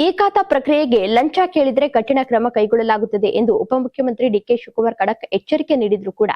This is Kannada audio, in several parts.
ಈ ಖಾತಾ ಪ್ರಕ್ರಿಯೆಗೆ ಲಂಚ ಕೇಳಿದ್ರೆ ಕಠಿಣ ಕ್ರಮ ಕೈಗೊಳ್ಳಲಾಗುತ್ತದೆ ಎಂದು ಉಪಮುಖ್ಯಮಂತ್ರಿ ಡಿಕೆ ಶಿವಕುಮಾರ್ ಖಡಕ್ ಎಚ್ಚರಿಕೆ ನೀಡಿದ್ರು ಕೂಡ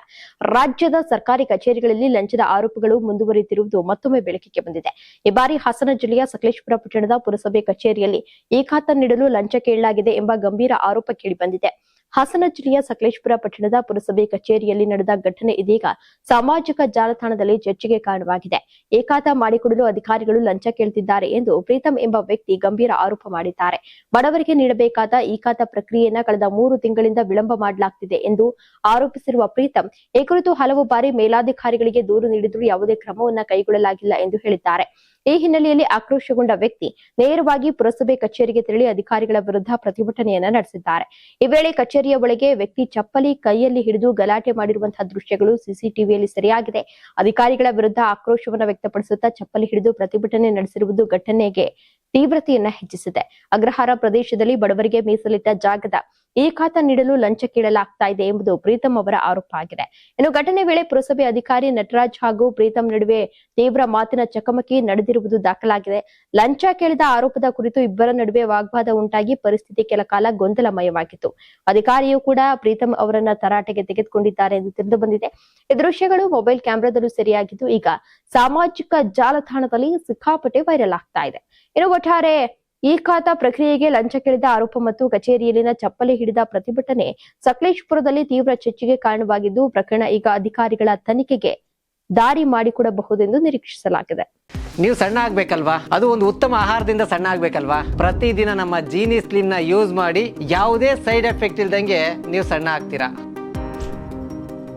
ರಾಜ್ಯದ ಸರ್ಕಾರಿ ಕಚೇರಿಗಳಲ್ಲಿ ಲಂಚದ ಆರೋಪಗಳು ಮುಂದುವರಿಯುತ್ತಿರುವುದು ಮತ್ತೊಮ್ಮೆ ಬೆಳಕಿಗೆ ಬಂದಿದೆ. ಈ ಬಾರಿ ಹಾಸನ ಜಿಲ್ಲೆಯ ಸಕಲೇಶಪುರ ಪಟ್ಟಣದ ಪುರಸಭೆ ಕಚೇರಿಯಲ್ಲಿ ಈ ಖಾತಾ ನೀಡಲು ಲಂಚ ಕೇಳಲಾಗಿದೆ ಎಂಬ ಗಂಭೀರ ಆರೋಪ ಕೇಳಿಬಂದಿದೆ. ಹಾಸನ ಜಿಲ್ಲೆಯ ಸಕಲೇಶಪುರ ಪಟ್ಟಣದ ಪುರಸಭೆ ಕಚೇರಿಯಲ್ಲಿ ನಡೆದ ಘಟನೆ ಇದೀಗ ಸಾಮಾಜಿಕ ಜಾಲತಾಣದಲ್ಲಿ ಚರ್ಚೆಗೆ ಕಾರಣವಾಗಿದೆ. ಈ ಖಾತಾ ಮಾಡಿಕೊಡಲು ಅಧಿಕಾರಿಗಳು ಲಂಚ ಕೇಳುತ್ತಿದ್ದಾರೆ ಎಂದು ಪ್ರೀತಂ ಎಂಬ ವ್ಯಕ್ತಿ ಗಂಭೀರ ಆರೋಪ ಮಾಡಿದ್ದಾರೆ. ಬಡವರಿಗೆ ನೀಡಬೇಕಾದ ಈ ಖಾತಾ ಪ್ರಕ್ರಿಯೆಯನ್ನು ಕಳೆದ 3 ತಿಂಗಳಿಂದ ವಿಳಂಬ ಮಾಡಲಾಗುತ್ತಿದೆ ಎಂದು ಆರೋಪಿಸಿರುವ ಪ್ರೀತಂ ಈ ಕುರಿತು ಹಲವು ಬಾರಿ ಮೇಲಾಧಿಕಾರಿಗಳಿಗೆ ದೂರು ನೀಡಿದರೂ ಯಾವುದೇ ಕ್ರಮವನ್ನು ಕೈಗೊಳ್ಳಲಾಗಿಲ್ಲ ಎಂದು ಹೇಳಿದ್ದಾರೆ. ಈ ಹಿನ್ನೆಲೆಯಲ್ಲಿ ಆಕ್ರೋಶಗೊಂಡ ವ್ಯಕ್ತಿ ನೇರವಾಗಿ ಪುರಸಭೆ ಕಚೇರಿಗೆ ತೆರಳಿ ಅಧಿಕಾರಿಗಳ ವಿರುದ್ಧ ಪ್ರತಿಭಟನೆಯನ್ನ ನಡೆಸಿದ್ದಾರೆ. ಈ ವೇಳೆ ಕಚೇರಿಯ ಒಳಗೆ ವ್ಯಕ್ತಿ ಚಪ್ಪಲಿ ಕೈಯಲ್ಲಿ ಹಿಡಿದು ಗಲಾಟೆ ಮಾಡಿರುವಂತಹ ದೃಶ್ಯಗಳು ಸಿಸಿಟಿವಿಯಲ್ಲಿ ಸೆರೆಯಾಗಿದೆ. ಅಧಿಕಾರಿಗಳ ವಿರುದ್ಧ ಆಕ್ರೋಶವನ್ನು ವ್ಯಕ್ತಪಡಿಸುತ್ತಾ ಚಪ್ಪಲಿ ಹಿಡಿದು ಪ್ರತಿಭಟನೆ ನಡೆಸಿರುವುದು ಘಟನೆಗೆ ತೀವ್ರತೆಯನ್ನ ಹೆಚ್ಚಿಸಿದೆ. ಅಗ್ರಹಾರ ಪ್ರದೇಶದಲ್ಲಿ ಬಡವರಿಗೆ ಮೀಸಲಿಟ್ಟ ಜಾಗದ ಈ ಖಾತಾ ನೀಡಲು ಲಂಚ ಕೇಳಲಾಗ್ತಾ ಇದೆ ಎಂಬುದು ಪ್ರೀತಂ ಅವರ ಆರೋಪ ಆಗಿದೆ. ಇನ್ನು ಘಟನೆ ವೇಳೆ ಪುರಸಭೆ ಅಧಿಕಾರಿ ನಟರಾಜ್ ಹಾಗೂ ಪ್ರೀತಂ ನಡುವೆ ತೀವ್ರ ಮಾತಿನ ಚಕಮಕಿ ನಡೆದಿರುವುದು ದಾಖಲಾಗಿದೆ. ಲಂಚ ಕೇಳಿದ ಆರೋಪದ ಕುರಿತು ಇಬ್ಬರ ನಡುವೆ ವಾಗ್ವಾದ ಉಂಟಾಗಿ ಪರಿಸ್ಥಿತಿ ಕೆಲ ಕಾಲ ಗೊಂದಲಮಯವಾಗಿತ್ತು. ಅಧಿಕಾರಿಯು ಕೂಡ ಪ್ರೀತಂ ಅವರನ್ನ ತರಾಟೆಗೆ ತೆಗೆದುಕೊಂಡಿದ್ದಾರೆ ಎಂದು ತಿಳಿದು ಬಂದಿದೆ. ಈ ದೃಶ್ಯಗಳು ಮೊಬೈಲ್ ಕ್ಯಾಮೆರಾದಲ್ಲೂ ಸೆರೆಯಾಗಿದ್ದು ಈಗ ಸಾಮಾಜಿಕ ಜಾಲತಾಣದಲ್ಲಿ ಸಿಕ್ಕಾಪಟ್ಟೆ ವೈರಲ್ ಆಗ್ತಾ ಇದೆ. ಇನ್ನು ಒಟ್ಟಾರೆ ಈ ಖಾತಾ ಪ್ರಕ್ರಿಯೆಗೆ ಲಂಚ ಕೇಳಿದ ಆರೋಪ ಮತ್ತು ಕಚೇರಿಯಲ್ಲಿನ ಚಪ್ಪಲಿ ಹಿಡಿದ ಪ್ರತಿಭಟನೆ ಸಕಲೇಶಪುರದಲ್ಲಿ ತೀವ್ರ ಚರ್ಚೆಗೆ ಕಾರಣವಾಗಿದ್ದು ಪ್ರಕರಣ ಈಗ ಅಧಿಕಾರಿಗಳ ತನಿಖೆಗೆ ದಾರಿ ಮಾಡಿಕೊಡಬಹುದೆಂದು ನಿರೀಕ್ಷಿಸಲಾಗಿದೆ. ನೀವು ಸಣ್ಣ ಆಗ್ಬೇಕಲ್ವಾ? ಅದು ಒಂದು ಉತ್ತಮ ಆಹಾರದಿಂದ ಸಣ್ಣ ಆಗ್ಬೇಕಲ್ವಾ? ಪ್ರತಿದಿನ ನಮ್ಮ ಜೀನಿ ಸ್ಲಿಮ್ ನ ಯೂಸ್ ಮಾಡಿ ಯಾವುದೇ ಸೈಡ್ ಎಫೆಕ್ಟ್ ಇಲ್ದಂಗೆ ನೀವು ಸಣ್ಣ ಆಗ್ತೀರಾ.